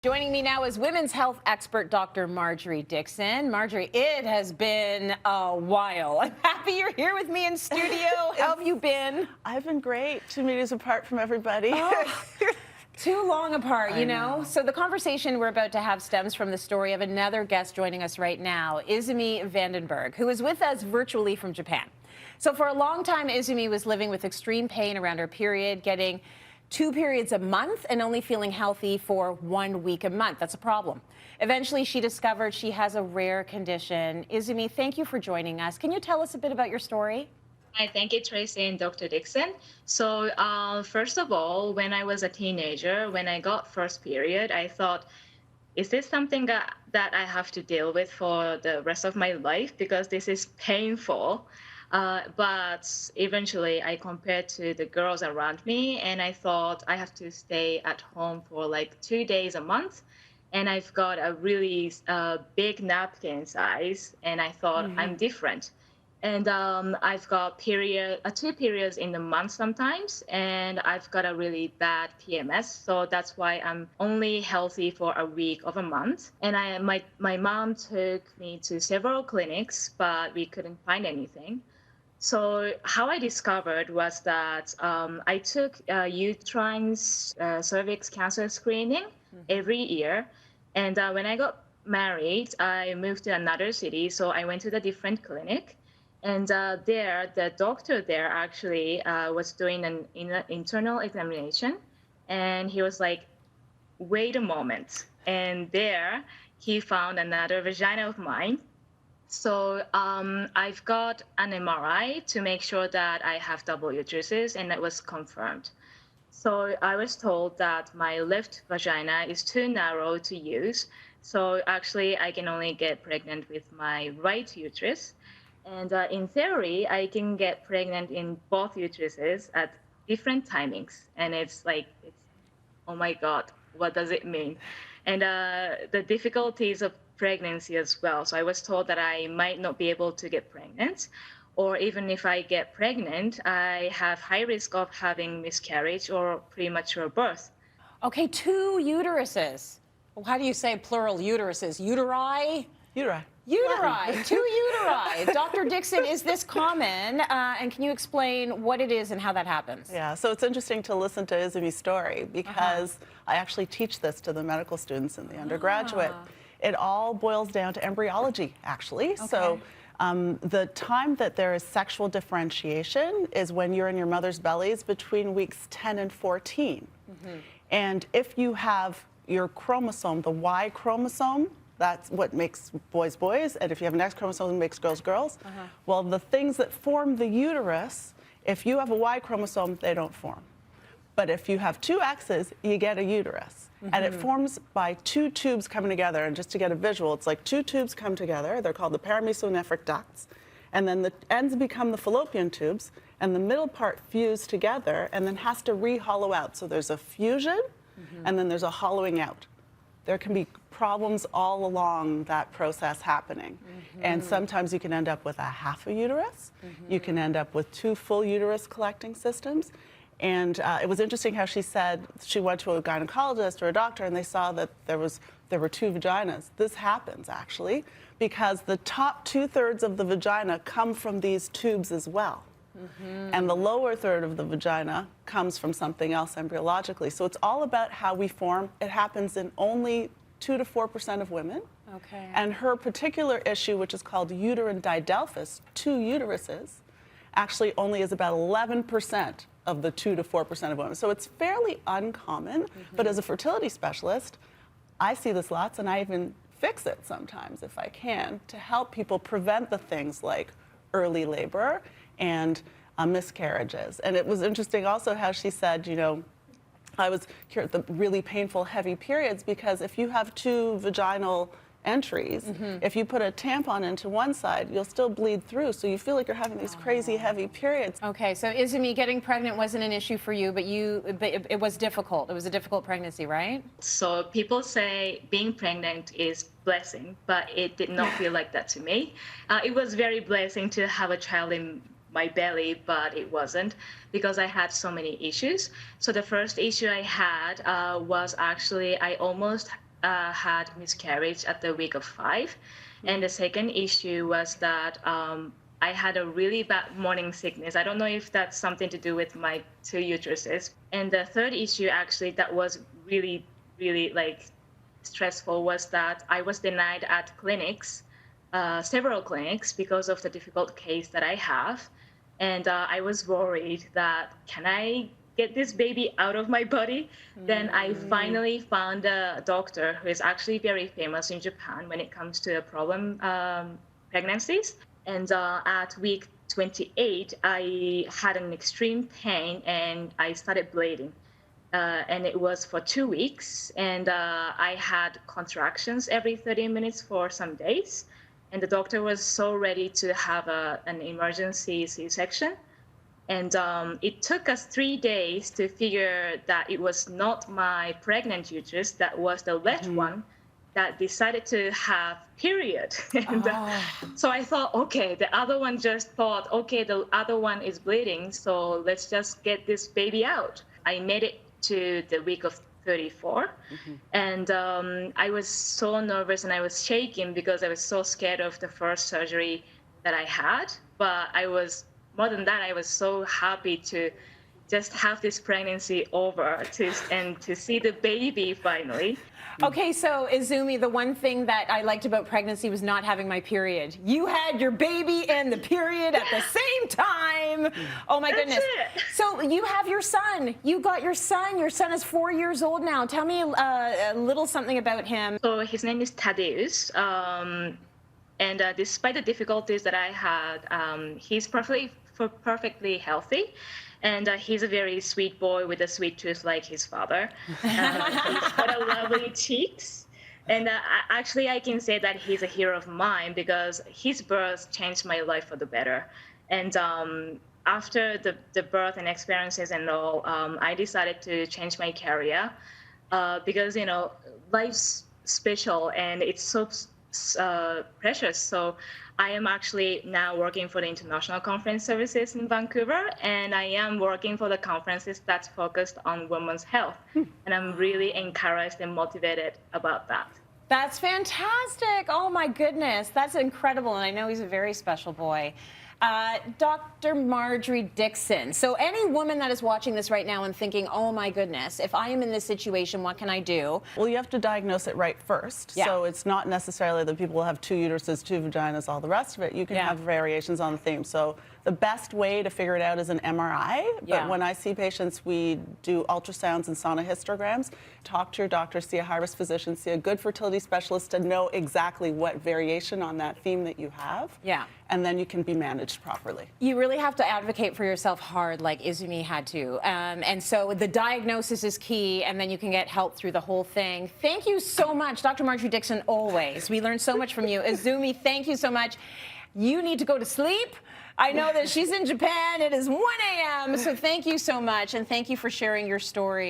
Joining me now is women's health expert, Dr. Marjorie Dixon. Marjorie, it has been a while. I'm happy you're here with me in studio. How have you been? I've been great. 2 meters apart from everybody. Oh, too long apart, you know? So the conversation we're about to have stems from the story of another guest joining us right now, Izumi Bergh, who is with us virtually from Japan. So for a long time, Izumi was living with extreme pain around her period, getting 2 periods a month and only feeling healthy for 1 week a month. That's a problem. Eventually, she discovered she has a rare condition. Izumi, thank you for joining us. Can you tell us a bit about your story? Hi, thank you, Tracy and Dr. Dixon. So first of all, when I was a teenager, when I got first period, I thought, is this something that I have to deal with for the rest of my life? Because this is painful. But eventually I compared to the girls around me and I thought I have to stay at home for like 2 days a month. And I've got a really big napkin size and I thought I'm different. And I've got 2 periods in the month sometimes, and I've got a really bad PMS. So that's why I'm only healthy for a week of a month. And my mom took me to several clinics, but we couldn't find anything. So how I discovered was that I took uterine cervix cancer screening every year. And when I got married, I moved to another city. So I went to the different clinic. And there, the doctor there actually was doing an internal examination. And he was like, wait a moment. And there, he found another vagina of mine. So I've got an MRI to make sure that I have double uteruses, and that was confirmed. So I was told that my left vagina is too narrow to use. So actually, I can only get pregnant with my right uterus. And in theory, I can get pregnant in both uteruses at different timings. And it's like, oh my God, what does it mean? And the difficulties of pregnancy as well. So I was told that I might not be able to get pregnant, or even if I get pregnant, I have high risk of having miscarriage or premature birth. Okay, 2 uteruses. Well, how do you say plural uteruses? Uteri? Uteri. Uteri, 2 uteri. Dr. Dixon, is this common? And can you explain what it is and how that happens? Yeah, so it's interesting to listen to Izumi's story because I actually teach this to the medical students in the undergraduate. It all boils down to embryology, actually. Okay. So the time that there is sexual differentiation is when you're in your mother's bellies between weeks 10 and 14. And if you have your chromosome, the Y chromosome, that's what makes boys boys, and if you have an X chromosome, it makes girls girls. Well, the things that form the uterus, if you have a Y chromosome, they don't form. But if you have 2 X's, you get a uterus. And it forms by 2 tubes coming together. And just to get a visual, it's like 2 tubes come together. They're called the paramesonephric ducts. And then the ends become the fallopian tubes, and the middle part fuse together and then has to re-hollow out. So there's a fusion, and then there's a hollowing out. There can be problems all along that process happening. And sometimes you can end up with a half a uterus. You can end up with 2 full uterus collecting systems. And it was interesting how she said she went to a gynecologist or a doctor and they saw that there were 2 vaginas. This happens actually because the top 2/3 of the vagina come from these tubes as well. And the lower third of the vagina comes from something else embryologically. So it's all about how we form. It happens in only 2 to 4% of women. Okay. And her particular issue, which is called uterine didelphys, 2 uteruses, actually only is about 11% of the 2 to 4% of women. So it's fairly uncommon, but as a fertility specialist, I see this lots and I even fix it sometimes if I can to help people prevent the things like early labor and miscarriages. And it was interesting also how she said, you know, I was here at the really painful heavy periods because if you have 2 vaginal entries, if you put a tampon into one side, you'll still bleed through. So you feel like you're having these crazy heavy periods. Okay, so Izumi, getting pregnant wasn't an issue for you, but it was difficult. It was a difficult pregnancy, right? So people say being pregnant is blessing, but it did not feel like that to me. It was very blessing to have a child in my belly, but it wasn't because I had so many issues. So the first issue I had was actually I almost had miscarriage at the week of 5. And the second issue was that I had a really bad morning sickness. I don't know if that's something to do with my 2 uteruses. And the third issue actually that was really, really like stressful was that I was denied at clinics, several clinics, because of the difficult case that I have. And I was worried that, can I get this baby out of my body? Then I finally found a doctor who is actually very famous in Japan when it comes to problem pregnancies. And at week 28, I had an extreme pain and I started bleeding. And it was for 2 weeks. And I had contractions every 30 minutes for some days. And the doctor was so ready to have an emergency C-section. And it took us 3 days to figure that it was not my pregnant uterus, that was the left one that decided to have period. And so I thought, okay, the other one just thought, okay, the other one is bleeding, so let's just get this baby out. I made it to the week of 34. And I was so nervous and I was shaking because I was so scared of the first surgery that I had. But I was, more than that, I was so happy to just have this pregnancy over and to see the baby finally. Okay, so Izumi, the one thing that I liked about pregnancy was not having my period. You had your baby and the period at the same time. Oh my goodness. So you have your son. You got your son. Your son is 4 years old now. Tell me a little something about him. So his name is Thaddeus. And despite the difficulties that I had, he's perfectly healthy. And he's a very sweet boy with a sweet tooth like his father. He's got a lovely cheeks. And actually, I can say that he's a hero of mine because his birth changed my life for the better. And after the birth and experiences and all, I decided to change my career because, you know, life's special and it's so precious. So I am actually now working for the International Conference Services in Vancouver, and I am working for the conferences that's focused on women's health. And I'm really encouraged and motivated about that. That's fantastic. Oh my goodness. That's incredible. And I know he's a very special boy. Dr. Marjorie Dixon. So any woman that is watching this right now and thinking, oh my goodness, if I am in this situation, what can I do? Well, you have to diagnose it right first. Yeah. So it's not necessarily that people will have 2 uteruses, 2 vaginas, all the rest of it. You can have variations on the theme. So the best way to figure it out is an MRI. But when I see patients, we do ultrasounds and sonahistograms. Talk to your doctor, see a high-risk physician, see a good fertility specialist to know exactly what variation on that theme that you have. Yeah. And then you can be managed properly. You really have to advocate for yourself hard like Izumi had to. And so the diagnosis is key, and then you can get help through the whole thing. Thank you so much, Dr. Marjorie Dixon, always. We learned so much from you. Izumi, thank you so much. You need to go to sleep. I know that she's in Japan. It is 1 a.m., so thank you so much, and thank you for sharing your story.